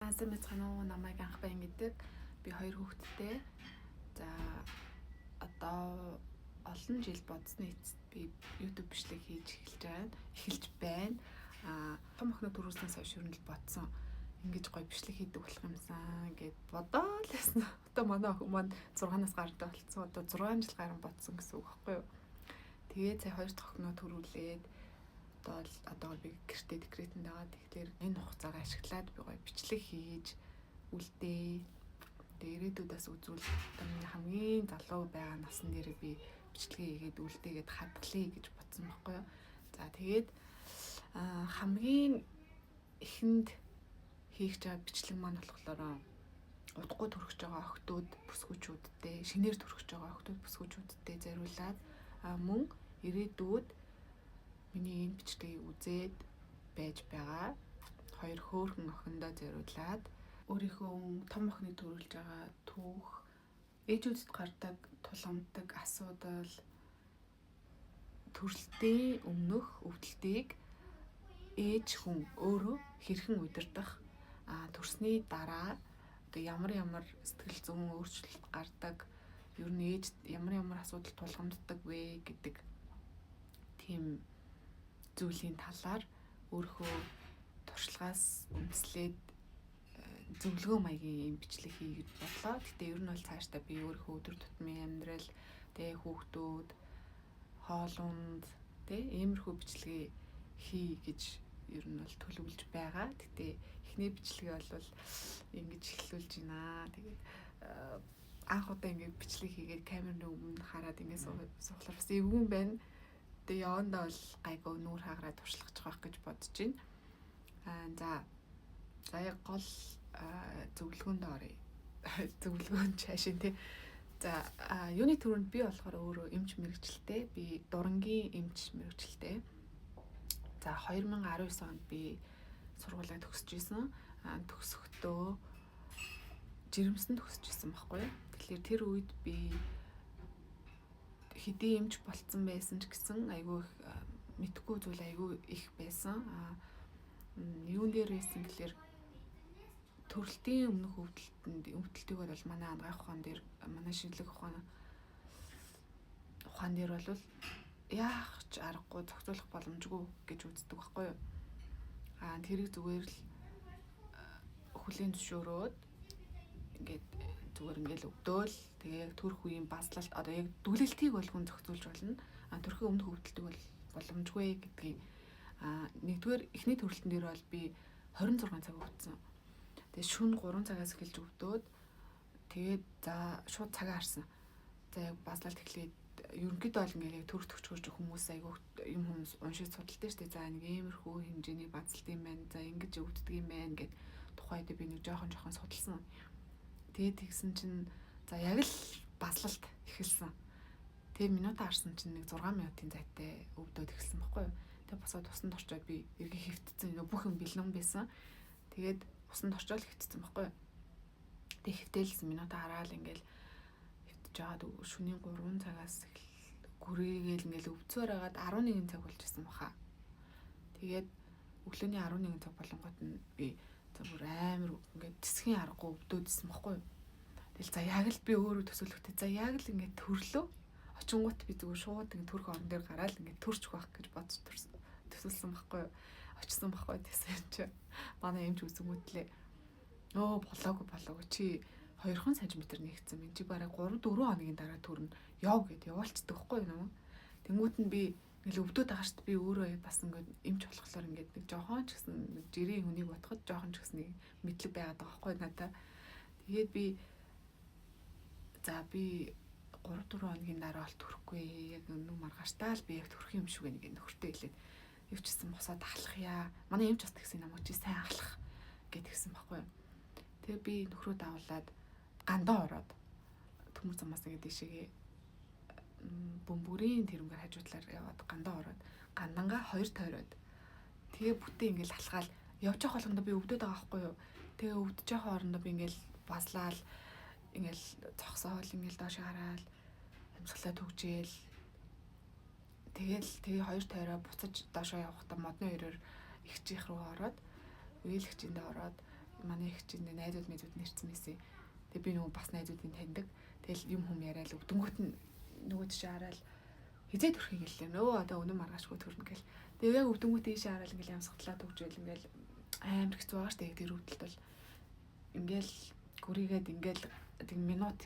сайн мэцхан уу, намайг анх байн гэдэг. Би 2 хүүхэдтэй. За одоо олон жил бодсны эцэст би YouTube бичлэг эхэлж байна. Том охины төрүүлснээс хойш ер нь л бодсон. Ингэж гоё бичлэг хийдэг болох юмсан гэд бодоод лсэн. Одоо манай охин маань 6-наас гардаг болсон. Одоо 6 жил гарan бодсон гэсэн үг байхгүй юу? Тэгээд сая 2 дахь охиноо төрүүлээд одоо би гэртээ декретэнд байгаа. Тэгэхээр энэ хугацаагаа ашиглаад би гоё бичлэг хийж үлдээ. Тэгээд ирээдүйдээс үзвэл миний хамгийн залуу байгаа насн дээр би бичлэгээ хийгээд үлдээгээд хадгалъя гэж бодсон байхгүй юу. За тэгээд хамгийн эхэнд хийх байгаа бичлэг маань болохоор удахгүй төрөж байгаа охтууд бүсгүүчүүдтэй, шинээр төрөж байгаа охтууд бүсгүүчүүдтэй зориулаад мөн ирээдүйд миний энэ бичлэгийг үзээд байж байгаа 2 хөөрхөн охиндоо зориулаад өөрийнхөө том охины төрүүлж байгаа түүх, ээжүүдэд гардаг тулгамддаг асуудал, төрөлтийн өмнөх өвдөлтийг ээж хүн өөрөө хэрхэн удирдах, төрсний дараа ямар сэтгэл зүйн өөрчлөлт гардаг, ер нь ээж ямар асуудал тулгамддаг вэ гэдэг тийм зүйлийн талаар өөрийнхөө туршлагаас үндэслээд зөвлөгөө маягийн бичлэг хий гэж бодлоо. Гэтэ ер нь бол цаашдаа би өөрийнхөө өдөр тутмын амьдрал, хүүхдүүд, хоолунд, иймэрхүү бичлэгээ хий гэж ер нь бол төлөвлөж байгаа. Гэтэ эхний бичлэгээ бол ингэж эхлүүлж байна. Тэгээд анх удаа ингэ бичлэг хийгээд камерны өмнө хараад ингэ суулаар бас эвгүй байна. Тэгээ явандаа бол гайгүй нүүр хаагаараа туршлагаж байгаа гэж бодож байна. За яг гол зөвлөгөөнд оръё. Зөвлөгөөнд чаашин тий. За юуны төрөнд би болохоор өөрөө эмч мэрэгчлээ. Би дурангийн эмч мэрэгчлээ. За 2019 онд би сургуулаа төгсөж исэн. Төгсөхдөө жирэмсэн төгсөж исэн байхгүй юу? Тэгэхээр тэр үед би хэдий эмч болцсон байсан ч гэсэн айгүй мэдхгүй зүйл айгүй их байсан. Юун дээр байсан гэхээр төрөлтийн өмнөх өвдөлтийг бол манай ангаах ухаан дээр, манай шинжлэх ухаан дээр бол яах ч аргагүй зохицуулах боломжгүй гэж үздэг байхгүй юу? Тэрийг зүгээр л хүлийн зөвшөөрөөд ингээд зүгээр ингээл өвдөөл тэгээ төрөх үеийн базлалт одоо яг дүлэлтийг бол хүн зохицуулж болно. Төрхийн өмнөх өвдөлтийг бол боломжгүй гэдгийг нэгдүгээр эхний төрөлтөн дээр бол би 26 цаг өвдсөн. Тэгээ шөнө 3 цагаас эхэлж өвдөөд тэгээд за шууд цагаа харсан. За яг базлалт эхлээд ерөнхийдөө бол ингээл яг төрөх төгчгөрч хүмүүс айгүй юм хүмүүс уншиж судалдаг шүү дээ. За нэг иймэрхүү хэмжээний базлалт юм байна. За ингэж өвддөг юм байна гэд тухайд би нэг жоохон судалсан. Тэгээд тэгсэн чинь за яг л базлалт эхэлсэн. Тэгээ минутаа харсан чинь нэг 6 минутын зайтай өвдөөд эхэлсэн байхгүй юу? Тэгээ босоод усанд орчоод би эргээ хэвтцэн бүх юм бэлэн байсан. Тэгээд усанд орчоод хэвтцэн байхгүй юу? Тэгээ хэвтээлсэн минутаа хараад ингээл хэвтэж жаад шөнийн 3 цагаас гүрээгээл ингээл өвцөөр хагаад 11 цаг болж исэн баха. Тэгээд өглөөний 11 цаг болонгот нь би бүр амар ингээд тэсхийн аргагүй өвдөөдсөн байхгүй юу? Тэгэл за яг л би өөрөө төсөөлөхдөө за яг л ингээд төрлөө. Очингууд би зүгээр шууд ингээд төрх орон дээр гараад ингээд төрчих байх гэж бодож төсөөлсөн байхгүй юу? Очсон байхгүй гэсэн чи манай эмч үзэнгүүтлээ. Болоогүй чи 2 см нэгцсэн минь чи бараг 3-4 хоногийн дараа төрнө. Яв гэд явуулцдаг байхгүй юу? Тэнгүүт нь би ингээл өвдөд байгаа шүү дээ. Би өөрөө бас ингээд эмч болохоор ингээд нэг жоохон ч гэсэн жирийн хүнийг бодоход жоохон ч гэсэн нэг мэдлэг байгаад байгаа байхгүй надад. Тэгээд би 3-4 хоногийн дараа бол төрөхгүй. Яг нэг маргааштай л би яг төрөх юм шиг нэг нөхөртэй хэлээд явчихсан босоод ахлахъя. Манай эмч бас тэгсэн намайг чи сайн ахлах гэд тэгсэн байхгүй юу. Тэгээ би нөхрөө давуулаад гандаа ороод төмөр замаас ингээд дэшегээ бөмбөрийн тэрнгээр хажуудлаар яваад гандаа ороод гандангаа 2 тойроод тэгээ бүтээ ингээл алхаал явж явах болгондоо би өвдөд байгаа байхгүй юу. Тэгээ өвдөж явах хоорондоо би ингээл баслаал ингээл зогсоол ингээл доош хараад амьсгалаа төгжээл тэгээ 2 тойроо буцаж доошоо явахдаа модны хоёроор ихчих рүү ороод үеэлэгчэндээ ороод манай их чинь найзууд мэдүүд нэрсэн байсан. Тэгээ би нөгөө бас найзуудын таньдаг. Тэгэл юм хүм яриад өвдөнгөт нь нөгөө тийш хараад хизээ төрхийг гэлээ. Нөө одоо өнөө маргаашгүй төрнө гэл. Тэгээ яг өвдөнгөт ийш хараад ингээл ямсгалаа төгжөөл ингээл амар хэцүү байгаа штэ тэр өвдөлт бол ингээл гүрийгээд ингээл тэг минут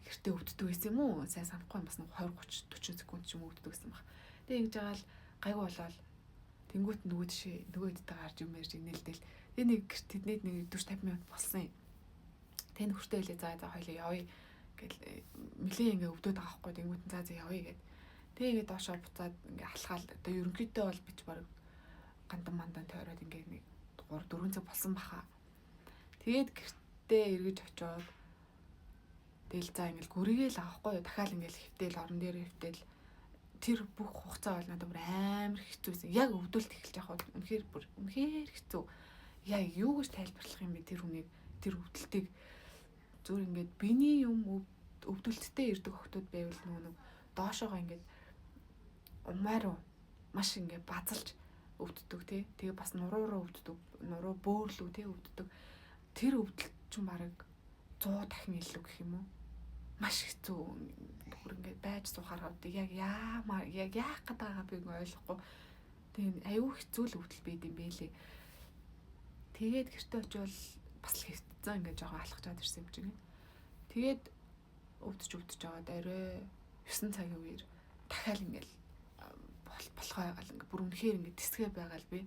гэртээ өвддөг байсан юм уу? Сайн санахгүй бас 20 30 40 секунд ч юм өвддөг гэсэн баг. Тэгээ ингэж байгаа л гайгүй болоод тэнгуут нөгөө тийш нөгөө хэдтэй гарч юм ярьж инээлдэл. Тэгээ нэг тэднийд нэг 40 50 минут болсон юм. Тэн хүртээ хэлээ за хоёлаа явъя гэл нэлээ ингээ өвдөд байгаа хгүй тэнгуут за явъя гэд. Тэгээ ингээ доошоо буцаад ингээ алхаал одоо ерөнхийдөө бол бич баг гандан мандан тойроод ингээ нэг 3 4 цаг болсон баха. Тэгээд гэртээ эргэж очиод тэгэл за ингээл гүрийгээл авахгүй юу дахиад ингээл хөвтөл орон дээр хөвтөл тэр бүх хугацаа бол надад бүр амар хэцүүсэн. Яг өвдөлт эхэлж байгаа бол үнэхээр хэцүү. Яг юу гэж тайлбарлах юм бэ тэр хүнийг тэр өвдөлтийг зүгээр ингээд биний юм өвдөлттэй ирдэг охтууд байвал нөгөө доошоогоо ингээд умаа руу маш ингээд базалж өвддөг тий. Тэгээ бас нуруу руу өвддөг. Нуруу бөөрлөө тий өвддөг. Тэр өвдөлт ч бараг 100 дахин илүү гэх юм уу? Маш хэцүү бүр ингээд байж суухаар хавдаг. Яг яах гээд байгаа би ойлгохгүй. Тэгээ аюу хэцүү л өвдөл байд юм бэлээ. Тэгээд гэртээ очивол бас л хэвтцэн ингээд жоохон алхачаад ирсэн юм чинь. Тэгээд өвдөж аваад орой 9 цагийн үеэр дахиад ингээд болохоо ягаал ингээд бүр үнэхээр ингээд тэсгээ байгаа л би.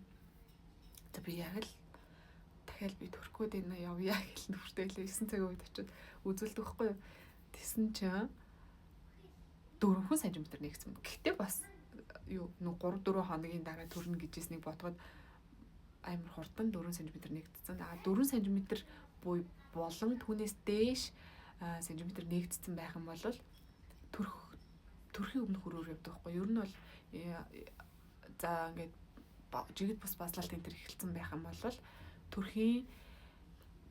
За би яг л дахиад би төрхгөөд энэ явъя гэл нүртэлээ 9 цагийн үед очиод үзүүлдэг байхгүй юу. Тэсэн чинь 4 см нэгсэн. Гэхдээ бас юу 3 4 хоногийн дараа төрнө гэжсэнийг бодоход амар хурдан 4 см нэгдсэн. 4 см болон түүнээс дээш сантиметр нэгдсэн байх юм бол төрхийн өмнөх хөрөөр явдаг байхгүй. Ер нь бол за ингээд жигд бус базлалт энэ төр эхэлсэн байх юм бол төрхийн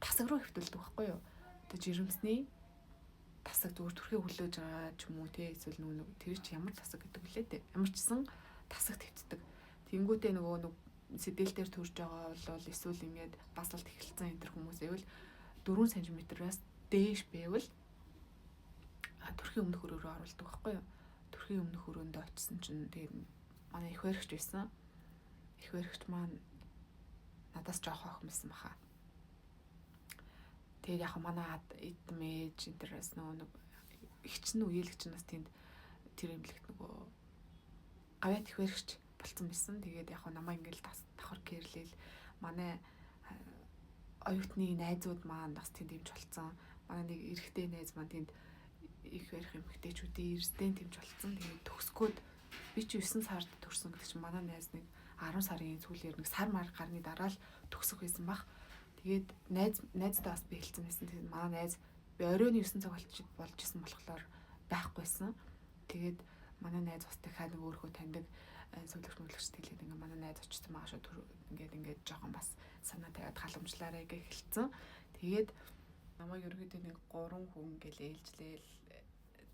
тасаг руу хөвтөлдөг байхгүй юу. Одоо жирэмсний тасаг зүгээр төрхийг хүлээж байгаа ч юм уу те эсвэл нөгөө тэр чи ямар тасаг гэдэг үлээ те. Ямар ч гэсэн тасаг твтдэг. Тэнгүүтээ нөгөө сэдэл дээр төрж байгаа бол эсвэл ингээд базлалт эхэлсэн энэ төр хүмүүс байвал 4 см-аас дээш байвал төрхийн өмнөх хөрөөрөө оруулдаг байхгүй юу. Төрхийн өмнөх хөрөөндөө очисон чинь тэгээд манай их баригч байсан. Их баригч маань надаас жоох охинсан баха. Тэгээд яг манай эд мэж интерес нөгөө ихчин үеэлэгч нас тэнд тэр эмнэлэгт нөгөө гавьяат их баригч болцсон байсан. Тэгээд яг намаа ингээл давхар гэрлээл манай оюутны найзууд маань бас тэнд имж болцсон. Манай нэг эрэгтэй найз маань тэнд их барих эмэгтэйчүүдийн эрдэнэ тэмж болцсон. Тэгээд төгсгөөд би чи 9 сард төрсөн гэдэг чинь манай найз нэг 10 сарын сүүлээр нэг сар мар гарны дараа л төгсөх байсан баг. Тэгээд найздаа бас би хэлсэн байсан. Тэгээд манай найз би оройн 9 цаг болж исэн болохоор байхгүйсэн. Тэгээд манай найз бас дахиад нэг өөрөө таньдаг сүүлэгч тэлээд ингээ манай найз очсон байгаа шүү. Ингээд жоохон бас санаа тавиад халамжлаарай гэж хэлсэн. Тэгээд намайг ерөөдөө нэг 3 хүн ингээл ээлжлээл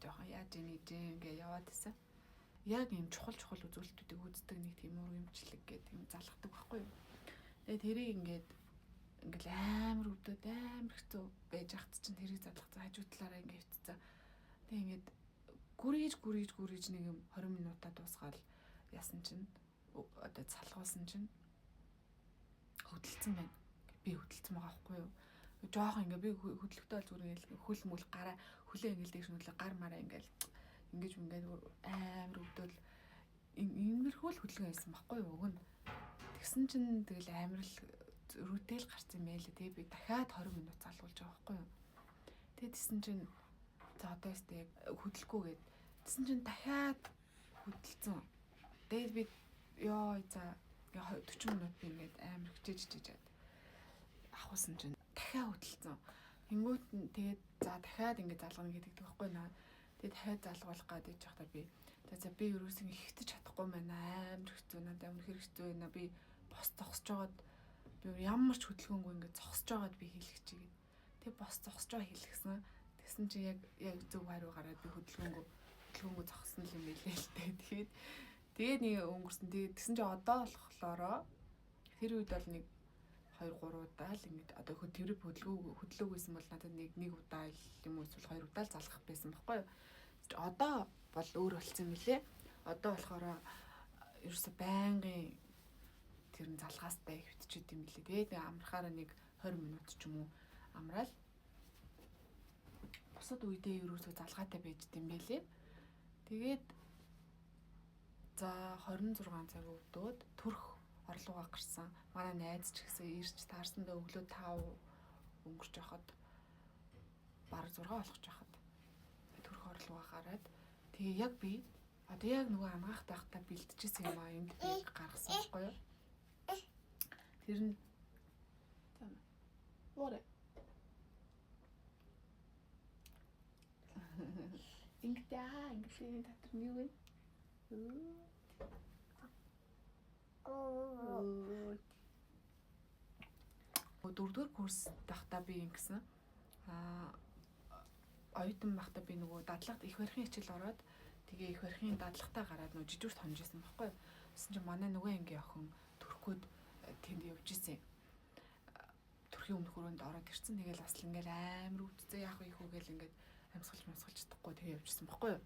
жоохон яаж ингээ яваад исэн. Яг юм чухал үзүүлэлтүүдийг үздэг нэг тийм урамчлаг гэдэг юм залгадаг байхгүй юу. Тэгээд тэрийг ингээл амар өвдөд амар хэцүү байж ахт чинь тэрийг залгацсан хажуу талаараа ингээ хөвтцэн. Тэгээд ингээд гүрийж нэг юм 20 минутаа дуусгаал яасан чинь одоо залгуулсан чинь хөдөлсөн байна. Би хөдөлсөн байгаа байхгүй юу. Жоох ингээ би хөдлөхтэй бол зүгээр ингээл хөл мөл гараа хөлөө ингээл дээш нүлээ гар мараа ингээл ингэж амар өвдөөл иймэрхүү л хөдөлгөөн байсан байхгүй юу. Уг нь тэгсэн чинь тэгэл амар л рүүтэл гарсан юм байлээ. Тэгээ би дахиад 20 минут залгуулж байгаа байхгүй юу. Тэгээ тэгсэн чинь за одоо ястэй хөдлөхгүйгээд тэгсэн чинь дахиад хөдөлсөн. Тэгээд би ёо за 40 минут би ингээд амар хичээж авахсан чинь дахиад хөдөлсөн. Тэнгүүт нь тэгээд за дахиад ингээд залгана гэдэг байхгүй наа. Тэгээд дахиад залгуулах гэдэг чахтаа би за би ерөөсөө ихтэж чадахгүй байна. Амар хэцүү надад үнэхээр хэцүү байна. Би бос зогсож байгаад би ямар ч хөдөлгөөнгүй ингээд зогсож байгаад би хийлгэж чигээд. Тэгээд бос зогсож байгаа хийлгсэн. Тэгсэн чи яг зөв хариу гараад би хөдөлгөөнгүй зогсон юм билээ л дээ. Тэгээд нэг өнгөрсөн. Тэгээд тэгсэн чи одоо болохлоороо тэр үед бол нэг 2 3 удаа л ингээд одоо хөдөлгөөр хөдлөөг байсан бол надад нэг удаа юм уу эсвэл 2 удаа л залгах байсан байхгүй юу. Одоо бол өөр болсон мөлий. Одоо болохоор ерөөсө байнгын тэр нь залгаастай их битчихэд юм билээ. Тэгээд амрахаараа нэг 20 минут ч юм уу амраал. Бусад үедээ ерөөсө залгаатай байж дим байлээ. Тэгээд за 26 цаг өвдөөд төрх орлогоо гарсан. Манай найз ч гэсэн ирж таарсандаа өглөө 5 өнгөрч байхад бараг 6 болгож байхад төрх орлогоо гараад тэгээ яг би одоо яг нөгөө амгаах байхдаа бэлтжижсэн юм аа энд би гаргасан байхгүй юу? Тэр нь Море. Ингээд татар нь юу вэ? Дөрөвдүгээр курс байхдаа би ингэсэн. Оюутан байхдаа би нөгөө дадлагт их барихын хичээл ороод тэгээ их барихын дадлагтаа гараад нөгөө жижигүрт хонжсэн байхгүй юу? Тэсэн чинь манай нөгөө ангийн охин төрхөд тэнд явж исэн. Төрхийн өмнөх өрөөнд ороод ирсэн. Тэгээл бас л ингээл амар өвдцөө яах вэ хүү гэл ингээд амьсгалж чадахгүй тэгээ явжсэн байхгүй юу?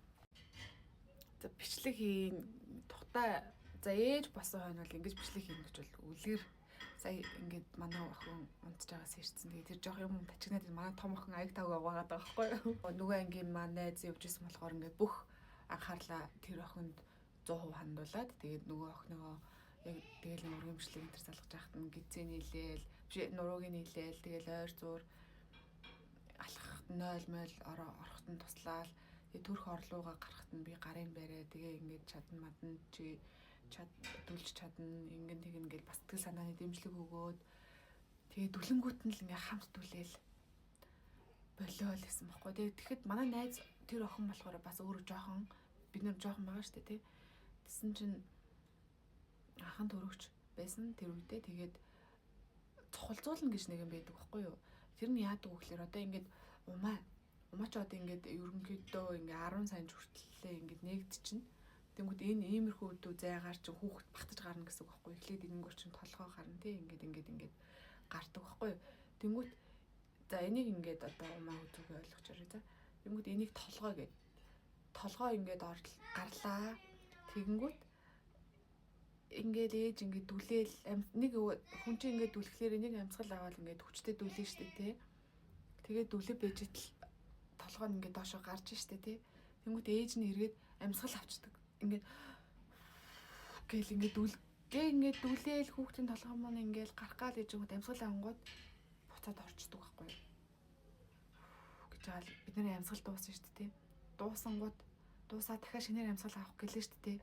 За бичлэг хийн тухтай за ээж босон хойно бол ингэж бичлэг хийн гэж бол үлгэр сая ингээд манай охин унтж байгаас ирсэн. Тэгээ тэр жоох юм тачигнаад манай том охин аяг тав аваагаад байгаа байхгүй юу? Нөгөө ангийн манай найз явж исэн болохоор ингээд бүх анхаарлаа тэр охинд 100% хандуулад тэгээд нөгөө охиныгоо яг тэгэл ургамшлыг энэ төр залгаж яхад нь гизээ нийлээл биш нурууг нийлээл тэгэл ойр зуур алхахт 0 орохт нь туслаал тэгээ төрх орлууга гарахт нь би гарын бариа тэгээ ингээд чадна мадна чи дүүлж чадна ингэн тэг ингээд бас тэгэл санааны дэмжлэг өгөөд тэгээ дүлэнгүүт нь л ингээд хамт түлээл болиол гэсэн баггүй тэгээ тэгэхэд манай найз тэр охин болохоор бас өөрөө жоохон бид нар жоохон байгаа шүү дээ тий. Тэсэн чинь анхан төрөгч байсан тэр үедээ тэгээд цохолзуулна гэж нэг юм байдаг байхгүй юу. Тэр нь яадаг вэ гэхээр одоо ингээд умаач одоо ингээд ерөнхийдөө ингээд 10 сая хүртэлээ ингээд нэгдчихнэ. Тэнгүүд энэ иймэрхүү үдүү зайгаар чинь хүүхэд багтаж гарна гэсэн үг байхгүй юу. Эхлээд энэнгөр чинь толгой гарна тий ингээд гардаг байхгүй юу. Тэнгүүд за энийг ингээд одоо умаа үзүүгээ ойлгож ярив за. Тэнгүүд энийг толгой ингээд гарлаа. Тэгэнгүүт ингээд ээж ингээд дүлээл нэг хүн чинь ингээд дүлэхлээр нэг амьсгал аваад ингээд хүчтэй дүлээ штэ тий. Тэгээд дүлээ бэжэтэл толгой нь ингээд доошоо гарч штэ тий. Тэнгүүт ээж нь эргээд амьсгал авчдаг. Ингээд гээл ингээд дүлээл хүүхдийн толгой маань ингээд гарах гал ээж нь амьсгал авангууд буцаад орчдөг байхгүй юу. Гэж хаал бидний амьсгал дууссан штэ тий. Дуусангууд дуусаа дахиад шинээр амьсгал авах гэлээ штэ тий.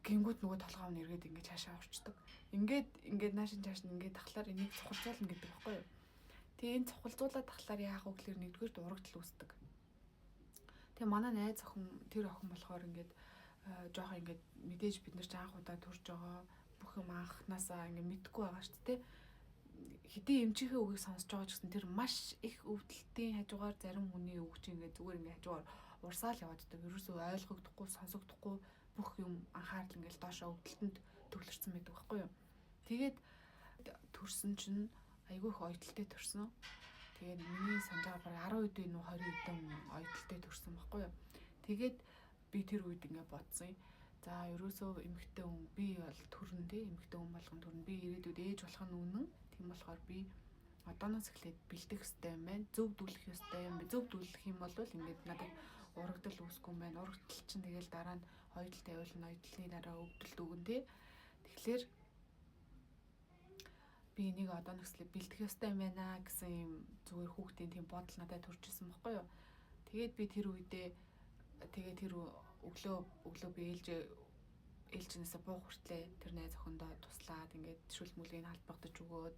Гингүүд нөгөө толгоо нь эргээд ингээд цаашаа орчдөг. Ингээд наашин цааш нь ингээд тахлаар энийг цохолзуулна гэдэг байхгүй юу. Тэгээ энэ цохолзуулаад тахлаар яах вэ гэхээр нэгдүгээр урагдл үүсдэг. Тэгээ манай найз охин тэр охин болохоор ингээд жоох ингээд мэдээж бид нар ч анх удаа төрж байгаа бүх юм анханасаа ингээд мэдгүй байгаа шүү дээ. Хэдий эмчийнхээ үгийг сонсож байгаа ч гэсэн тэр маш их өвдөлтийн хажуугаар зарим хүний үг чинь ингээд зүгээр ингээд хажуугаар урсаал явааддаг. Ерөөсөө ойлгогдохгүй, сонсогдохгүй бүх юм анхаарал ингээл доошоо өвдөлтөнд төвлөрсөн байдаг байхгүй юу. Тэгээд төрсөн чинь айгүй их ойдолтой төрсөн. Тэгээд миний санджаар бараг 10 үдээ нүү 20 үдээ ойдолтой төрсөн байхгүй юу. Тэгээд би тэр үед ингээд бодсон юм. За ерөөсөө эмэгтэй хүн би бол төрн дээ эмэгтэй хүн болгон төрн би ирээдүйд ээж болох нь үнэн. Тийм болохоор би одооноос эхлээд бэлдэх ёстой юм байна. Зөв дүлэх ёстой юм. Зөв дүлэх юм бол ингээд надад урагдал үүсэхгүй юм байна. Урагдал чинь тэгэл дараа нь ойдол тавиулна, ойдлын дараа өвдөлт өгөн тий. Тэгэхээр би энийг одооноос эхлээд бэлдэх ёстой юм байна гэсэн юм зүгээр хүүхдийн тийм бодол надад төрж ирсэн байхгүй юу. Тэгээд би тэр үедээ тэгээд тэр өглөө би ээлжнээсээ буух хүртлээ тэр найз охиндоо туслаад ингээд шүлт мүлгийг халбагдаж өгөөд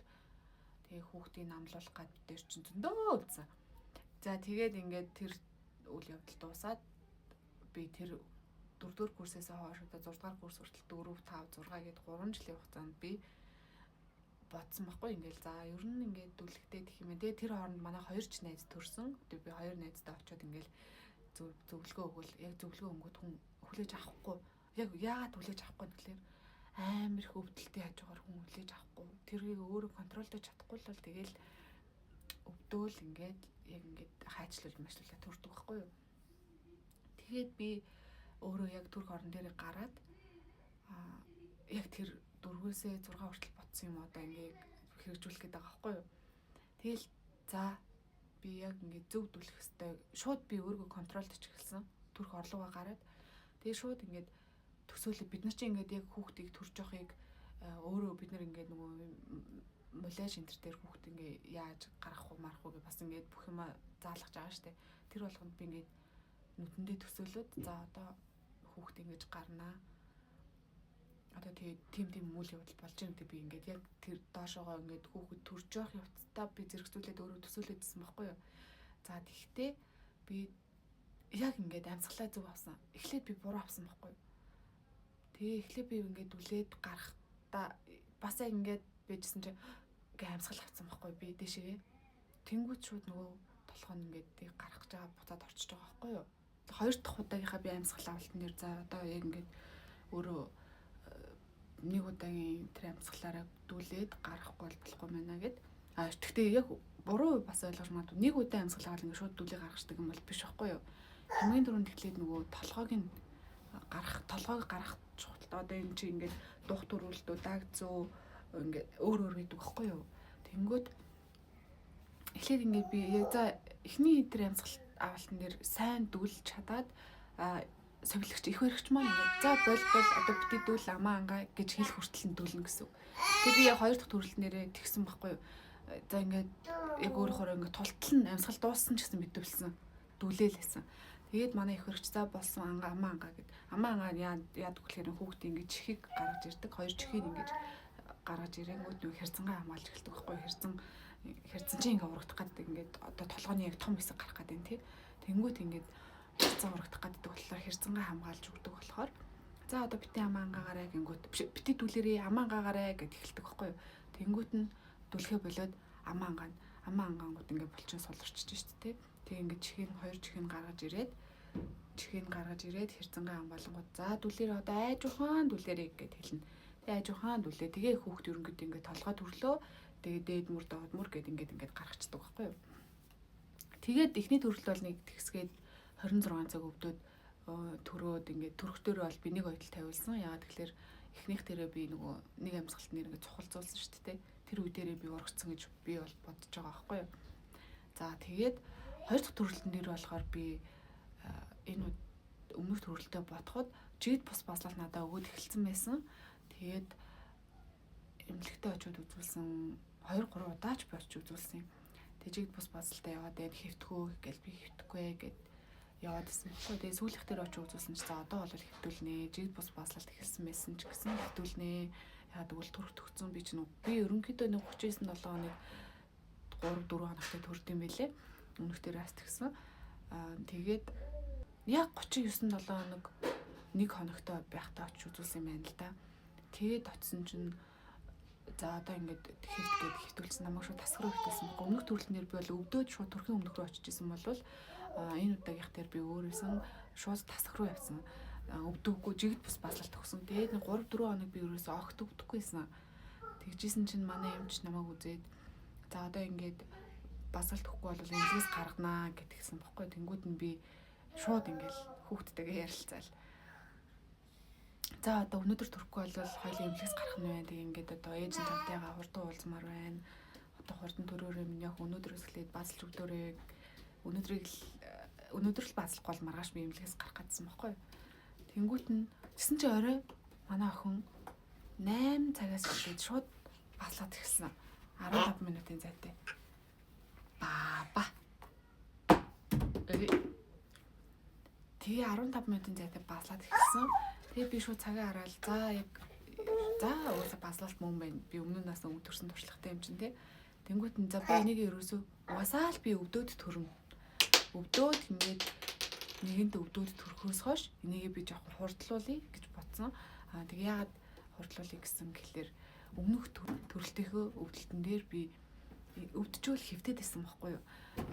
тэгээ хүүхдийг намлуулах гад дээр чинь зөндөө өвдсөн. За тэгээд ингээд тэр үйл явдал дуусаад би тэр 4-р курсээс хойш одоо 6-р курс хүртэл 4, 5, 6 гээд 3 жилийн хугацаанд би бодсон байхгүй ингээл за ер нь ингээд дүлэгтэй гэх юм. Тэгээ тэр хооронд манай 2 ч найз төрсөн. Тэгээ би 2 найзтай очиод ингээл зөвлөгөө өгвөл яг зөвлөгөө өнгөт хүн хүлээж авахгүй. Яг яагаад хүлээж авахгүй гэхээр амар их өвдөлтийн хажуугаар хүн хүлээж авахгүй. Тэрийг өөрөө контролдож чадахгүй л бол тэгэл өвдөөл ингээд яг ингээд хайчлуул машлуулаад төрдөг байхгүй юу. Тэгээд би өөрөө яг төрх орон дээр гараад яг тэр 4-өөсөө 6 хүртэл ботсон юм одоо ингээд хэрэгжүүлэх гээд байгаа байхгүй юу. Тэгэл за би яг ингээд зөвдүүлэх хэвээр шууд би өөрийгөө контролдож эхэлсэн. Төрх орлогоо гараад тэгээ шууд ингээд төсөөлөв. Бид нар чинь ингээд яг хүүхдийг төрж явахыг өөрөө бид нар ингээд нөгөө муляж энтер дээр хүүхд ингээд яаж гарах уу марах уу гэж бас ингээд бүх юма заалгаж байгаа штэ. Тэр болгонд би ингээд нүдэндээ төсөөлөд за одоо хүүхд ингэж гарнаа. Одоо тийм үйл явдал болж байгаа гэдэг би ингээд яг тэр доошоогоо ингээд хүүхэд төрж явах явцдаа би зэрэгцүүлээд өөрөө төсөөлөдсөн байхгүй юу. За тэгтээ би яг ингээд амьсгалаа зөв авсан. Эхлээд би буруу авсан байхгүй юу. Тэгээ эхлээд би ингээд үлээд гарахдаа бас яг ингээд байжсэн чинь ингээд амьсгал авсан байхгүй би дэшегээ. Тэнгүүт шууд нөгөө толгойн ингээд гарах гэж байгаа буцаад орчиж байгаа байхгүй юу. Хоёр дахь удаагийнхаа би амьсгал авалтан дээр за одоо яг ингээд өөрөө нэг удаагийн тэр амьсгалаараа дүүлээд гарахгүй болохгүй мэнэ гэд. Тэгтээ яг буруу бас ойлгож магадгүй. Нэг удаа амьсгал аваад ингээд шууд дүүлээ гаргахдаг юм бол биш байхгүй юу. Хамгийн дөрөнд эхлээд нөгөө толгойг гарах чухал. Одоо энэ чи ингээд дух төрүүлдүү даг зөө ингээд өөр гэдэг байхгүй юу. Тэнгүүд эхлээд ингээд би яг за эхний тэр амьсгал авалтан дээр сайн дүүлж чадаад совилогч их баригч маань ингээд за бол одоо бити дүүл амаа ангаа гэж хэлэх хүртэл нь дүүлнэ гэсэн. Тэгээ би яг хоёр дахь төрөлтнэрээ тэгсэн байхгүй юу. За ингээд яг өөрөөр ингээд тултал нь амьсгал дууссан ч гэсэн мэдвэлсэн дүүлээлсэн. Тэгээд манай их баригч за болсон ангаа амаа ангаа гэд амаа ангаа яадаг гэхээр хүүхдээ ингээд чихийг гаргаж ирдэг. Хоёр чихийг ингээд гаргаж ирэнгүүт нэг хэрцэнгээ хамгаалж эхэлдэг байхгүй юу. Хэрцэн чинь ингээд урагдах гэдэг ингээд одоо толгойн яг том хэсэг гарах гэдэг нь тий. Тэнгүүт ингээд хэрцэн урагдах гэдэг болохоор хэрцэнгээ хамгаалж өгдөг болохоор за одоо бити амаа ангаагаарай гингүүт бити дүүлэрээ амаа ангаагаарай гэд эхэлдэг байхгүй юу. Тэнгүүт нь дүлхээ болоод амаа ангаангууд ингээд булчин суларчиж шүү дээ. Тэг ингээд хоёр чихийг гаргаж ирээд хэрцэнгээ хамгаалангууд за дүлэрээ одоо айж ухаан дүлэрээ гэд хэлнэ. Тэг айж ухаан дүлээ тэгээ хүүхд ерөнхийдөө ингээд толгой төрлөө тэгээ дээд мөр доод мөр гэд ингээд гаргацдаг байхгүй юу. Тэгээд эхний төрөлт бол нэг тэгсгээд 26 цаг өвдөд төрөөд ингээд төрөхтөр бол би нэг ойдол тавиулсан. Яагаад тэгэхээр эхнийх дээрээ би нөгөө нэг амьсгалт нэр ингээд цухалзуулсан шүү дээ. Тэр үе дээрээ би урагцсан гэж би бол бодож байгаа байхгүй юу. За тэгээд хоёр дахь төрөлтөн дээр болохоор би энэ өмнөх төрөлтөд бодоход жид бус баслал надад өгөөд эхэлсэн байсан. Тэгээд эмнэлэгтээ очиод үзүүлсэн 2-3 удаач би очиж үзүүлсэн. Жид бус баслалтаа яваад байна хэвтгөө гэж би хэвтэхгүй гэд яваад исэн. Тэгээд сүүлийнх дээр очиж үзүүлсэн чи за одоо бол хэвтүүлнэ. Жид бус баслалт эхэлсэн байсан ч гэсэн хэвтүүлнэ. Яагаад гэвэл төрөх төгцсөн би чинь би ерөнхийдөө нэг 39-7 хоног 3-4 хоногтой төрд юм байлээ. Өмнөх дээр аст гисэн. Тэгээд яг 39-7 хоног нэг хоногтой байхдаа очиж үзүүлсэн юм байна л да. Тэгээд очисон чинь за одоо ингээд хэвтүүлсэн намайг шууд тасгар өгдөөсөн. Өмнөх төрөлтнөр би бол өвдөөд шууд төрхийн өмнөх рүү очиж исэн болвол энэ удаагийнх дээр би өөрөөсөн шууд тасгар руу явсан. Өвдөггүй жигд бус баслалт өгсөн. Тэгээд 3-4 хоног би өөрөөсөө огт өвдөхгүйсэн. Тэгжсэн чинь манай эмч намайг үзээд за одоо ингээд басалт өгөхгүй бол эмнэлгээс гарганаа гэтгсэн баггүй. Тэнгүүд нь би шууд ингээл хүүхдтэйгээ ярилцаал. За одоо өнөөдөр төрөхгүй бол хоёулаа эмнэлгээс гарах нь байна. Тэг ингээд одоо ээж нь тавтайгаа хурдан уулзмаар байна. Одоо хурдан төрөөрөө минь яг өнөөдрөөс эхлээд базалж өгдөөрэй. Өнөөдөр л базлахгүй бол маргааш би эмнэлгээс гарах гэсэн баггүй. Тэнгүүт нь тэгсэн чи орой манай охин 8 цагаас эхлээд шууд базлаад эхэлсэн. 15 минутын зайтай. Баба. Тэгээ 15 минутын зайтай базлаад эхэлсэн. Тэгээ би шууд цагаа хараад за уусаа базлалт мөн байна. Би өмнө нь нас төрсөн туршлагатай юм чинь тий. Тэнгүүт нь за би энийг ерөөсөө уусаа л би өвдөөд төрнө. Өвдөөд ингээд нэгэнд өвдөөд төрөхөөс хойш энийг би жоохон хурдлуулъя гэж бодсон. Тэгээ яагаад хурдлуулъя гэсэн гэхэлэр өмнөх төрөлтийнхөө өвдөлтөн дээр би өвдөжөөл хэвтээд байсан байхгүй юу.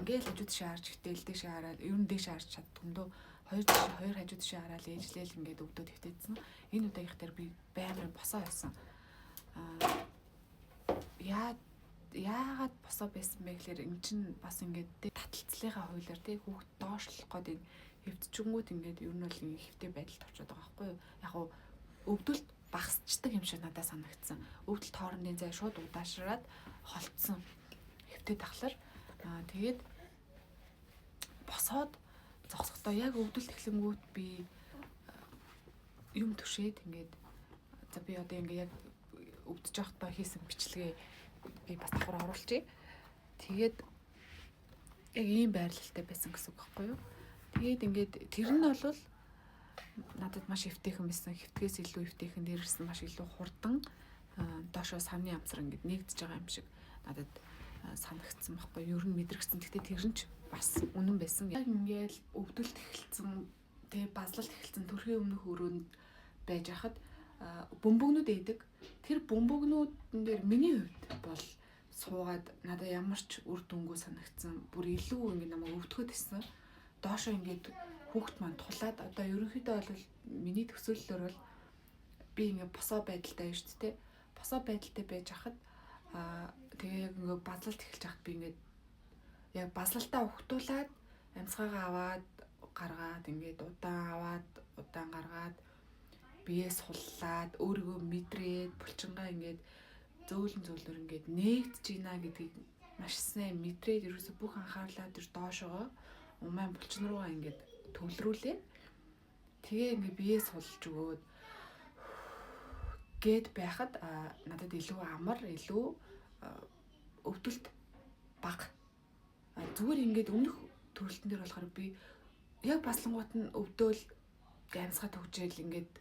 Ингээл хажууд шаарч хитээлдээ шаараад ер нь дээш харж чаддгөндөө хоёр хажуу тишээ хараад ээжлээл ингээд өвдөд хөвтөдсөн. Энэ удаагийнх дээр би баймар босоо байсан. Яагаад босоо байсан бэ гэхээр эн чинь бас ингээд таталцлынхаа хуулиар тий хүүхд доошлох гээд хөвтчингүүд ингээд ер нь бол хөвтэй байдалд орчод байгаа байхгүй юу. Яг хуу өвдөлт багасчдаг юм шиг надад санагдсан. Өвдөлт хоорондын зай шууд удаашраад холцсон. Хөвтэй тахлаар тэгээд босоод зогсохдоо яг өвдөлт эхлэнгүүт би юм төшөөд ингээд за би одоо ингээд яг өвдөж байхдаа хийсэн бичлэгээ би бас давхар оруулчихъя. Тэгээд яг ийм байрлалтай байсан гэсэн үг байхгүй юу? Тэгээд ингээд тэр нь бол надад маш эвтэйхэн байсан. Хөвтгээс илүү эвтэйхэн, дээрээс нь маш илүү хурдан доошоо савны амсар ингээд нэгдэж байгаа юм шиг надад санагдсан байхгүй юу? Ер нь мэдрэгдсэн. Гэхдээ тэр нь ч бас үнэн байсан. Яг ингээд өвдөлт эхэлсэн, тэгээ базлалт эхэлсэн төрхийн өмнөх өрөөнд байж хахад бөмбөгнүүд ээдэг. Тэр бөмбөгнүүдэн дээр миний хувьд бол суугаад надад ямар ч үр дүнгүй санагдсан. Бүр илүү ингээд намайг өвдөхөд исэн. Доошоо ингээд хүүхд маань тулаад одоо ерөнхийдөө бол миний төсөөллөөр бол би ингээд босоо байдалтай юм шүү дээ. Босоо байдалтай байж хахад тэгээ ингээд базлалт эхэлж хахад би ингээд яг базлалтаа ухтуулаад амьсгаагаа аваад гаргаад ингээд удаан гаргаад биеэс хуллаад өөрийгөө мэдрээд булчингаа ингээд зөөлөн ингээд нээгдэж ийна гэдгийг маш сайн мэдрээд ерөөсө бүх анхаарлаа тэр доошоо умаа булчин руугаа ингээд төвлөрүүлээ. Тэгээ ингээд биеэс хулж өгөөд гээд байхад надад илүү амар, илүү өвдөлт бага. Зүгээр ингээд өмнөх төрөлтөн дээр болохоор би яг баслангууд нь өвдөөл амьсгаа төгжээл ингээд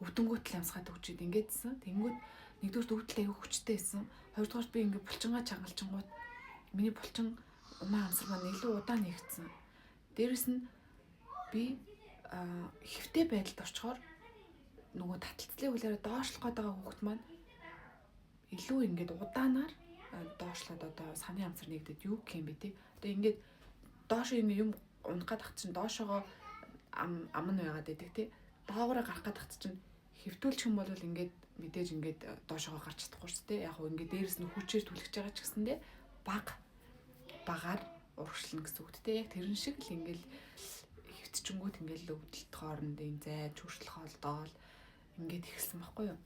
өвдөнгүүт л амьсгаа төгжээд ингээдсэн. Тэнгүүд нэгдүгээр өвдөлт аягүй хүчтэй байсан. Хоёрдугаар би ингээд булчингаа чангалчингууд миний булчин умаа амсар маань илүү удаан нэгдсэн. Дээрэс нь би хэвтэй байдалд орчхоор нөгөө таталцлын хуулиараа доошлох гээд байгаа хүүхэд маань илүү ингээд удаанаар доошлоод одоо саны амсар нэгдэд юу гэх юм бэ те. Одоо ингээд доошоо юм унах гээд тах чинь доошоогоо ам нь байгаад байдаг те. Доогоороо гарах гээд тах чинь хэвтүүлчих юм бол ингээд мэдээж ингээд доошоогоо гарч чадахгүй шүү дээ. Яг хөө ингээд дээрэс нь хүчээр түлхэж байгаа ч гэсэндээ багаар урагшлна гэсэн үг те. Яг тэрэн шиг л ингээд хөвтчингүүд ингээд өвдөлт хоорондын зай чүршлэх холдоол ингээд ихсэн байхгүй юу.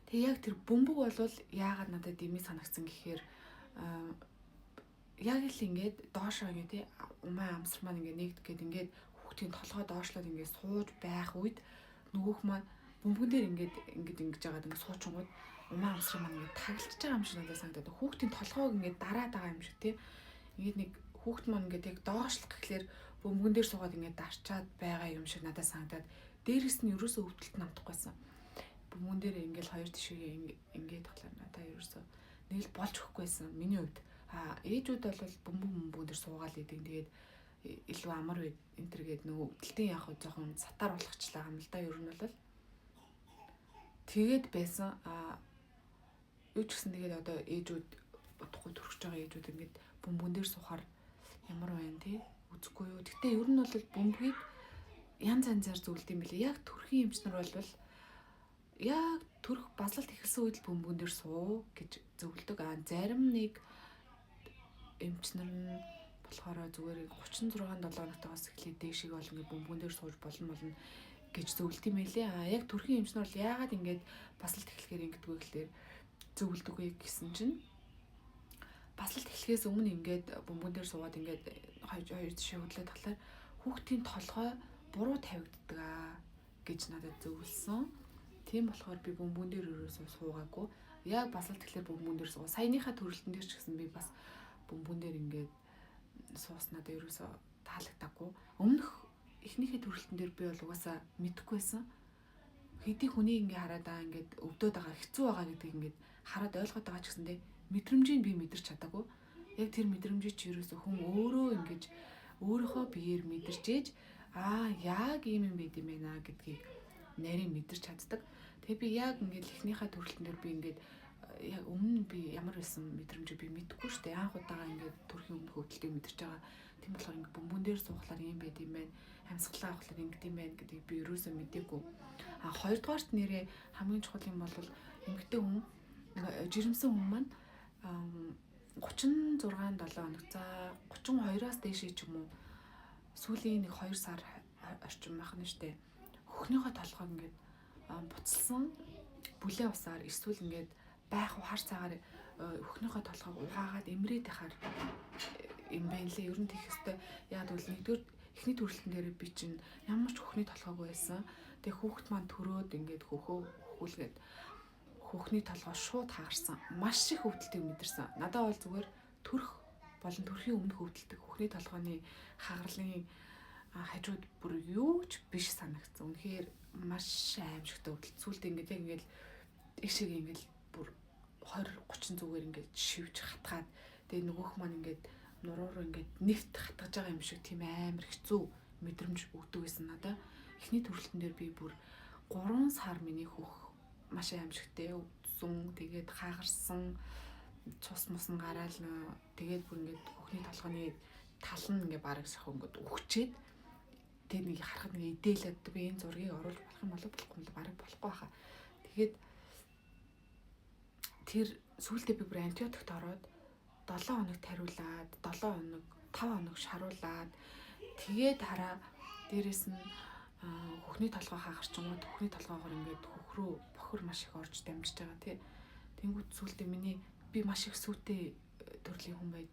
Тэгээ яг тэр бөмбөг бол яагаад надад дими санагдсан гэхээр яг л ингээд доошоо ингээд тий умаа амсар маань ингээд нэгд гээд ингээд хүүхдийн толгой доошлоод ингээд сууж байх үед нөгөөх маань бөмбөгөн дээр ингээд ингэж жагаад ингээд суучингууд умаа амсар маань ингээд таглаж байгаа юм шиг надад санагдаад хүүхдийн толгойг ингээд дараад байгаа юм шиг тий ингээд нэг хүүхд маань ингээд яг доошлох гэхлээр бөмбөгөн дээр суугаад ингээд дарчаад байгаа юм шиг надад санагдаад дээрээс нь ерөөсөө өвдөлт намдахгүйсэн. Бөмбөгөн дээр ингээд хоёр тишээ ингээд таглаа надад ерөөсөө нэг л болж өгөхгүйсэн миний хувьд. Ээжүүд бол бөмбөг дээр суугаал идэг. Тэгээд илүү амар байд энэ төргээд нөгөө өвдөлтийн яг жоохон сатаар болгочлаа юм л да. Ер нь бол тэгээд байсан. Юу ч гэсэн тэгээд одоо ээжүүд утгагүй төрөж байгаа ээжүүд ингээд бөмбөгөн дээр суухаар ямар байна тий үзэхгүй юу. Гэтэ ер нь бол бөмбөгийг янз янзаар зөвлөд юм билээ. Яг төрхийн эмчнэр бол яг төрөх базлалт эхэлсэн үед л бөмбөгөн дээр суу гэж зөвлөдөг. Зарим нэг эмчнэр нь болохоор зүгээр 36-7 хоногтойгоос эхлээд дээшиг бол ингээд бөмбөгөн дээр сууж болно гэж зөвлөд юм байлээ. Яг төрхийн эмчнэр бол яагаад ингээд базлалт эхлэхээр ингэдэг вэ гэхээр зөвлөдөг вэ гэсэн чинь базлалт эхлэхээс өмнө ингээд бөмбөгөн дээр суугаад ингээд хоёр тишээ хөдлөө таглаар хүүхдийн толгой буруу тавигддаг гэж надад зөвлөсөн. Тийм болохоор би бөмбөгөн дээр ерөөсөө суугаагүй. Яг базлалт эхлэхээр бөмбөгөн дээр суугаа. Саяныхаа төрөлтөн дээр ч гэсэн би бас бөмбөгөн дээр ингээд сууснаад ерөөсөө таалагдаагүй. Өмнөх эхнийхээ төрөлтөн дээр би бол угаасаа мэдэхгүй байсан. Хэдий хүний ингээ хараад ингээд өвдөд байгаа хэцүү байгаа гэдгийг ингээд хараад ойлгоод байгаа ч гэсэндээ мэдрэмжийг би мэдэрч чадаагүй. Яг тэр мэдрэмжийг чи ерөөсөө хүн өөрөө ингэж өөрийнхөө биеэр мэдэрч ээж яг ийм юм байд юм байна гэдгийг нарийн мэдэрч чаддаг. Тэгээ би яг ингээд эхнийхээ төрөлтөн дээр би ингээд яг өмнө би ямар байсан мэдрэмжийг би мэдэхгүй шүү дээ. Анх удаага ингээд төрхийн өмнө хөвдөлтийг мэдэрч байгаа. Тийм болохоор ингээд бөмбөн дээр суухлаар юм байд юм байна. Амьсгалаа авахлаар ингэд юм байна гэдгийг би ерөөсөө мэдээгүй. А хоёрдугаарт нэрээ хамгийн чухал юм бол эмэгтэй хүн жирэмсэн хүн маань 36 7 хоног за 32-аас дээшээ ч юм уу сүүлийн нэг 2 сар орчим байх нь штэ. Хөхнийхөө толгойг ингээд буцалсан бүлээн усаар эсвэл ингээд байх ухаар цагаар хөхнийхөө толгойг угаагаад эмрээд байхаар юм байна лээ. Ер нь тийх хэвээр яад бол нэгдүгээр эхний төрөлтөн дээр би чинь ямар ч хөхний толгойг байсан. Тэгээ хүүхэд маань төрөөд ингээд хөхүүлгээд хөхний толгой шууд хаарсан. Маш их хөвдөлтийг мэдэрсэн. Надад бол зүгээр төрөх болон төрхийн өмнө хөвдөлтөг хөхний толгойн хагарлын хажууд бүр юу ч биш санагдсан. Үнэхээр маш аимшигтай хөвдөлт. Сүүлдээ ингээд яг ингээд ишиг ингээд бүр 20 30 зүгээр ингээд шивж хатгаад тэгээ нөгөөх маань ингээд нуруур ингээд нэвт хатгаж байгаа юм шиг тийм амар хэцүү мэдрэмж өгдөг байсан надад. Эхний төрөлтөн дээр би бүр 3 сар миний хөх маш аимшигтай өвдсөн. Тэгээд хагарсан цус мусан гараал тэгээд бүр ингээд хөхний толгойн тал нь ингээд бараг сах ингээд өгчээд тэгээд нэг харахад нэг идээлээд би энэ зургийг оруулах болох юм болов болохгүй юм бараг болохгүй хаа. Тэгээд тэр сүүлдээ би бүр антибиотикт ороод 7 хоног тариулаад 7 хоног 5 хоног шаруулаад тэгээд хараа дээрэс нь хөхний толгой хаагарчингууд хөхний толгойгоор ингээд хөх рүү бохор маш их орж дамжиж байгаа тий. Тэнгүүд сүүлдээ би маш их сүртэй төрлийн хүн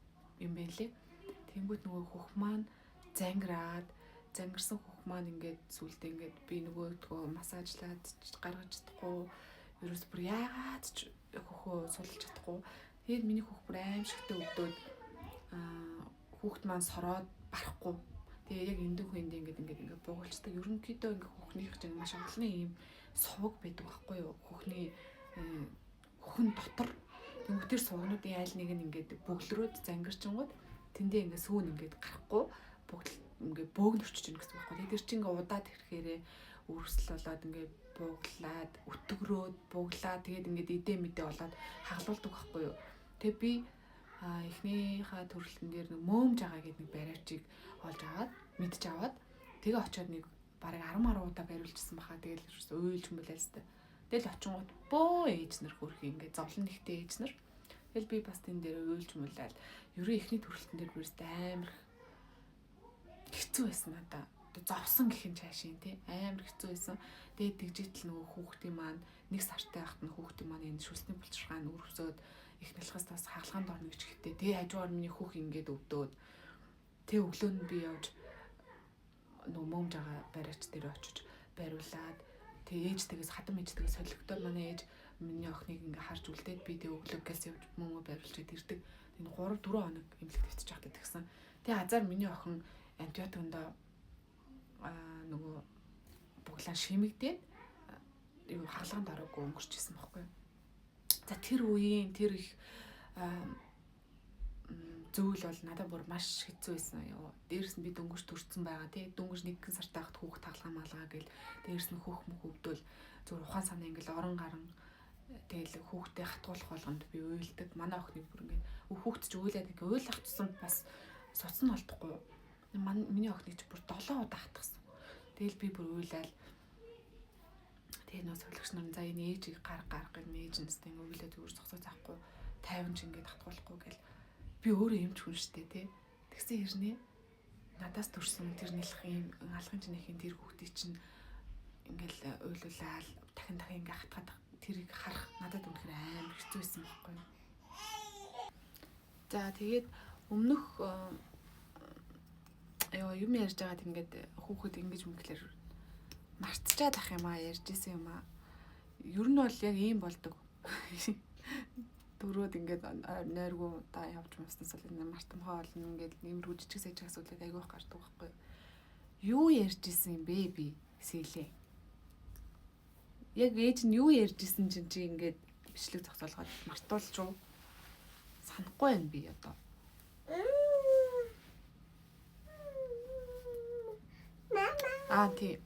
юм байна лээ. Тэнгүүд нөгөө хөх маань зангирсан хөх маань ингээд сүүлдээ ингээд би нөгөөдгөө массажлаад гаргаж чадахгүй ерөөс бүр яагаад ч хөхөө сулж чадахгүй. Тэгээд миний хөх бүр аимшигтай өвдөөд хүүхэд маань сороод барахгүй. Тэгээ яг эндүү хүнд ингээд буугалцдаг. Ерөнхийдөө ингээд хөхнийх чинь маш олон юм сувг байдаг байхгүй юу? Хөхн дотор тэнгуү тэр сувгнуудын айл нэг нь ингээд бөглөрөөд зангирчингууд тэндээ ингээд сүүн ингээд гарахгүй ингээд бөөгнөрчж ийн гэсэн байхгүй. Тэр чинь ингээд удаад ирэхээрээ үрсэл болоод ингээд бууглаад өтгөрөөд бууглаа тэгээд ингээд идэ мэдээ болоод хагалуулдаг байхгүй юу? Тэгээ би эхнийхээ төрөлтөн дээр нэг мөөмж байгаа гэдэг нэг бариачийг олж аваад мэдж аваад тэгээ очиод нэг бараг 10 удаа бариулжсэн баха. Тэгэл уйлж мөлэлстэй. Тэгэл очингууд бөө ээж нар хөрх ингээд зовлон нэгтэй ээж нар. Тэгэл би бас тэн дээр уйлж мөлээл. Ерөө эхний төрөлтөн дээр бүрээс амар хэцүү байсан надаа. Зовсон гэхин цаашийн тий амар хэцүү байсан. Тэгээд тэгжээтэл нөгөө хүүхдийн маань нэг сартай байхад нь хүүхдийн маань энэ шүлсний булчиргаан өрөвсөд их нэлхээс бас хаалгаанд орно гэж хэлдэг. Тэгээ хажуугаар миний хүүх ингээд өвдөөд тэгээ өглөө нь би явж нөгөө мөмж байгаа бариач дээр очиж бариулаад тэгээ ээжтэйгээс хадам ээжтэйгээс солигдоод манай ээж миний охиныг ингээд харж үлдээд би тэгээ өглөөгээс явж мөмө бариулчаад ирдэг. Энэ 3 4 хоног эмнэлэгт хэвчэж байхдаа тэгсэн. Тэгээ хазаар миний охин антибиотиконд нөгөө буглаа шимэгдээд юу хаалганд ороогүй өнгөрчихсэн байхгүй. За тэр үеийн тэр их зүйл бол надад бүр маш хэцүү байсан юу. Дээрс нь би дөнгөж төрсэн байгаа тий. Дөнгөж нэг сартай хахад хүүхд таглаа малгаа гэл дээрс нь хөөх мөх өвдөл зүр ухаан санаа ингээл орон гарan тэгэл хүүхдээ хатгуулах болгонд би уйлдаг. Манай охиныг бүр ингээд хүүхд ч уйлаад ингээ уйлах тусам бас суцсан болдохгүй. Миний охиныг ч бүр 7 удаа хатгсан. Тэгэл би бүр уйлал. Тэгээ нөө цогцолгч нар за энэ ээжийг гаргах ээж нэстэй ингээ уйлаад зүгээр зогсоо заахгүй 50 ч ингээ татгуулахгүй гэл би өөрөө эмч хүн штэ тий. Тэгсэн хэрнээ надаас төрсэн тэр нэлх юм алхын чинийхин тэр хүүхдийг чинь ингээл уйлуулаад дахин ингээ хатгаад тэрийг харах надад үнэхээр амар хэцүү байсан байхгүй. За тэгээд өмнөх юм ярьж байгаад ингээд хүүхэд ингэж мөнгөлөр марцчаад ах юм аа ярьж исэн юм аа. Ер нь бол яг ийм болдог. Дөрөөд ингээд нойргүй та явж мууснаас бол мартамхаа болно ингээд нэмэр үжижиг сайжиг асуудал айгүйх гардаг байхгүй. Юу ярьж исэн юм бэ би сэлээ. Яг ээж нь юу ярьж исэн чинь чи ингээд бичлэг зогсоолгоод мартуулж уу? Санахгүй байна би одоо. Тий.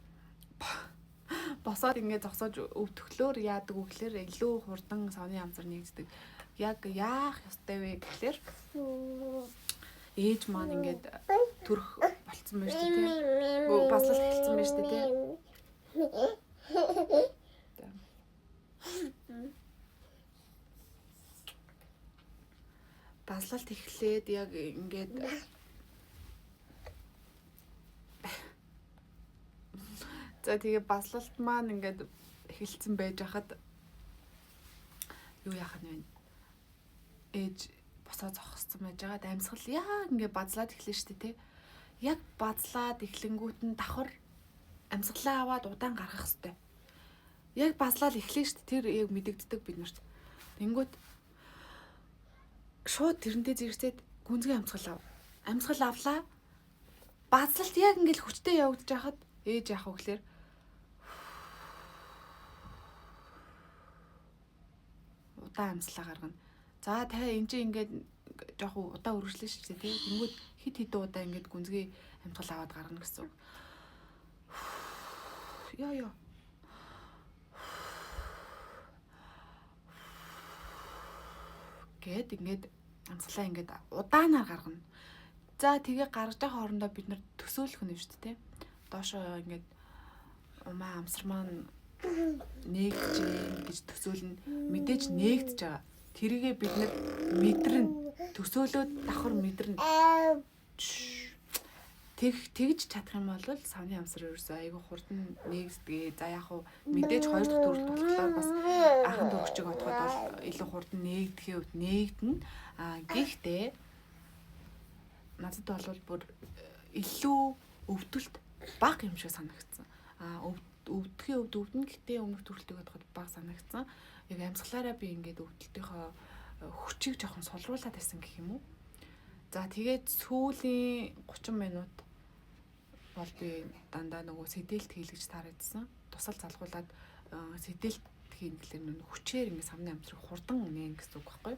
босоод ингээд зогсоож өвдөхлөөр яадаг вэ гэхээр илүү хурдан савны амсар нэгддэг. Яг яах ёстой вэ гэхээр ээж маань ингээд төрөх болцсон байж тээ. Баслалт эхэлсэн байж тээ. Баслалт эхлээд яг ингээд за тэгээ баслалт маань ингээд эхэлсэн байж хахад юу яах нь вэ? Ээж босоо зогссон байж байгаа амьсгал яг ингээд базлаад эхлэн штэ тий. Яг базлаад эхлэнгүүт нь давхар амьсгалаа аваад удаан гаргах хэвээр. Яг базлаад эхлэн штэ тэр яг мэдэгддэг бид нарт. Тэнгүүт шууд тэрнтэй зэрэгцээд гүнзгий амьсгал ав. Амьсгал авлаа. Базлалт яг ингээд хүчтэй явагдаж хахад ээж яах вэ гэхээр удаан амьслаа гаргана. За та энэ чинь ингээд жоохон удаа үргэлжлэн шүү дээ тий. Тэнгүүд хит хитэн удаа ингээд гүнзгий амьсгал аваад гаргана гэсэн. Яа. Гэт ингээд амьсгалаа ингээд удаанаар гаргана. За тэгээ гаргаж байгаа хоорондоо бид нар төсөөлөх нь шүү дээ тий. Доошоо ингээд умаа амсар маань нээгдэж гэж төсөөлнө. Мэдээж нээгдэж байгаа. Тэрийгээ бид нар мэдрэн төсөөлөөд давхар мэдрэн тэгж чадах юм бол савны амсар ерөөсөө айгүй хурдан нээгддэг. За яг хуу мэдээж 2 дахь төрөлт болохоор бас анхан дөрөгчөг отоход бол илүү хурдан нээгдэхээ үед нээгдэнэ. Гэхдээ надад бол бүр илүү өвдөлт бага юм шиг санагдсан. Өвдөхийн өвд өвдөн гэхдээ өмнөх төрөлтөд отоход бага санагдсан. Яг амьсгалаараа би ингээд өвдөлтийнхөө хүчийг жоохон сулруулад байсан гэх юм уу. За тэгээд сүүлийн 30 минут бол би дандаа нөгөө сэдэлт хийлгэж тараадсан. Тусал залгуулад сэдэлт хийн гэхлээр нөгөө хүчээр ингээд савны амсрыг хурдан нээн гэсэн үг байхгүй.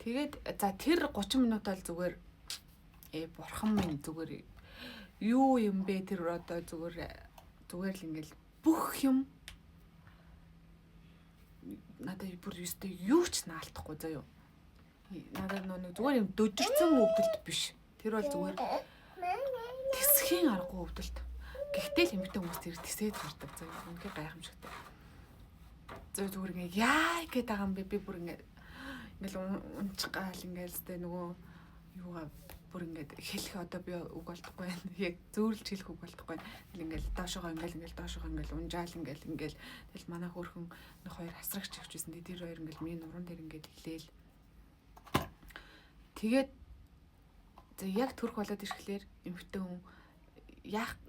Тэгээд за тэр 30 минут бол зүгээр бурхан минь зүгээр юу юм бэ тэр одоо зүгээр л ингээд бүх юм надад бүр өстэй юу ч наалтахгүй заяа. Надад нэг зүгээр юм дөжигцэн өвдөлт биш. Тэр бол зүгээр тэсхийн аргагүй өвдөлт. Гэхдээ л эмэгтэй хүмүүс тэр тэсээд гардаг заяа. Үнэхээр гайхамшигтай. Зүгээр ингээ яа гэдэг байгаа юм бэ? Би бүр ингээл унчгаал ингээл зтэй нөгөө юугаа бүр ингээд хэлэх одоо би үг болдохгүй байна. Яг зөөрлж хэлэх үг болдохгүй байна. Ингээл доошогоо доошогоо унжаал ингээл тэгэл манай хөөрхөн хоёр хасрагч хөвчсэн. Тэр хоёр ингээл миний нуруунд дээр ингээд хэлээл. Тэгээд за яг төрөх болоод ирэхлээр эмхтэн хүн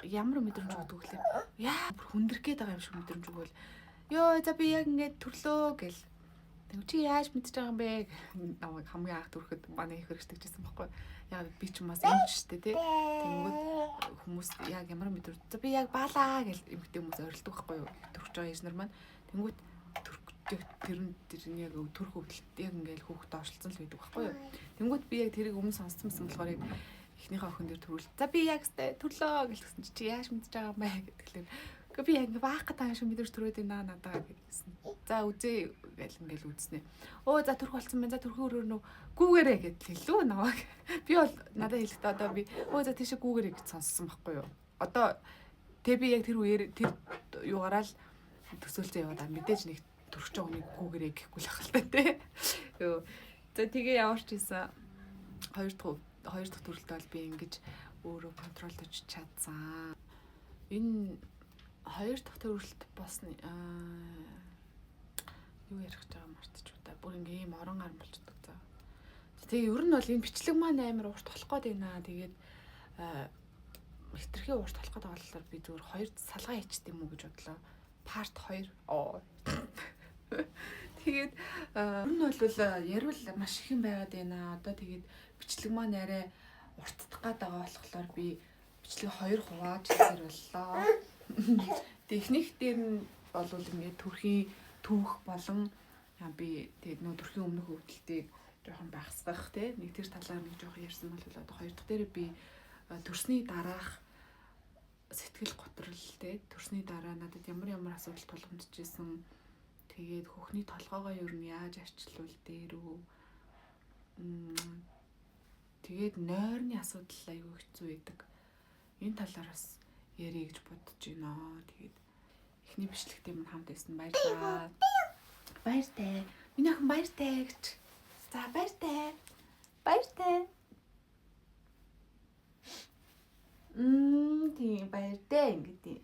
ямар мэдрэмж өгдөг гэхлээр яа бүр хүндрэх гээд байгаа юм шиг мэдрэмж өгвөл ёо за би яг ингээд төрлөө гэл. Тэг чи яаж мэдчихэж байгаа юм бэ? Намайг хамгийн анх төрөхөд манай их хэрэгждэг гэсэн байхгүй. Яг би ч бас эмч штэ тий. Тэнгүүд хүмүүс яг ямар мэдрэмж за би яг баалаа гэл эмхтэй хүмүүс орилдог байхгүй юу? Төрөх жоо ээж нар маань. Тэнгүүд тэр яг төрөх хөвдөлт яг ингээл хүүхд доошлцсон л байдаг байхгүй юу? Тэнгүүд би яг тэрийг өмнө сонссон болохоор яг эхнийхээ охин дээр төрүүл. За би яг төрлөө гэлсэн чи яаж мэдчихэж байгаа юм бэ гэдгэлээ. Гэхдээ би яг ингээ баах гэдэг юм шиг мэдэрч төрөөд байна надаа гэсэн. За үзээ гэл ингээл үзснэ. Оо за төрөх болсон байна. За төрхөө өрөөр нөө гүүгээрээ гэдэл хэллүү намайг. Би бол надад хэлэхдээ одоо би оо за тийшээ гүүгээрээ гэж сонссон байхгүй юу? Одоо тэг би яг тэр үеэр тэр юугаараа л төсөөлцөө яваад мэдээж нэг төрөх жоог нэг гүүгээрээ гэхгүй л ахaltaа тий. Юу. За тэгээ ямар ч хийсэн хоёр дахь төрөлтөд бол би ингэж өөрөө контролдож чадсан. Энэ хоёр дахь төрөлт босны юу ярих гэж байгаа мартчих удаа. Бүр ингээм ийм орон гар болчихдог заа. Тэгээ ер нь бол энэ бичлэг маань амар урт болох гээд байна. Тэгээд хитрхи урт болох гээд байгаа болохоор би зүгээр хоёр салгаа хийчихдээ юм уу гэж бодлоо. Part 2. Тэгээд ер нь бол ярил маш их юм байгаад байна. Одоо тэгээд бичлэг маань арай уртдах гээд байгаа болохоор би бичлэг 2 хувааж хийсээр боллоо. Техник дээр нь бол ингээд төрхийн түүх болон би тэгээд нөө төрхийн өмнөх хөвдөлтийг жоохон багасгах тий нэг тэр талаар нэг жоохон ярьсан бол одоо хоёр дахь дээр би төрсний дараах сэтгэл готролтэй төрсний дараа надад ямар асуудал тулгамдчихсэн. Тэгээд хөхний толгоогоо ер нь яаж арчлуул дээрүү. Тэгээд нойрны асуудал аягүй хэцүү байдаг. Энэ талаар бас ярих гэж бодож байна. Тэгээд эхний бичлэгтээ минь хамт байсан баярлалаа. Баяртай. Миний охин баяртай гэж. За баяртай. Баяртай. Тийм баяртай ингэдэг.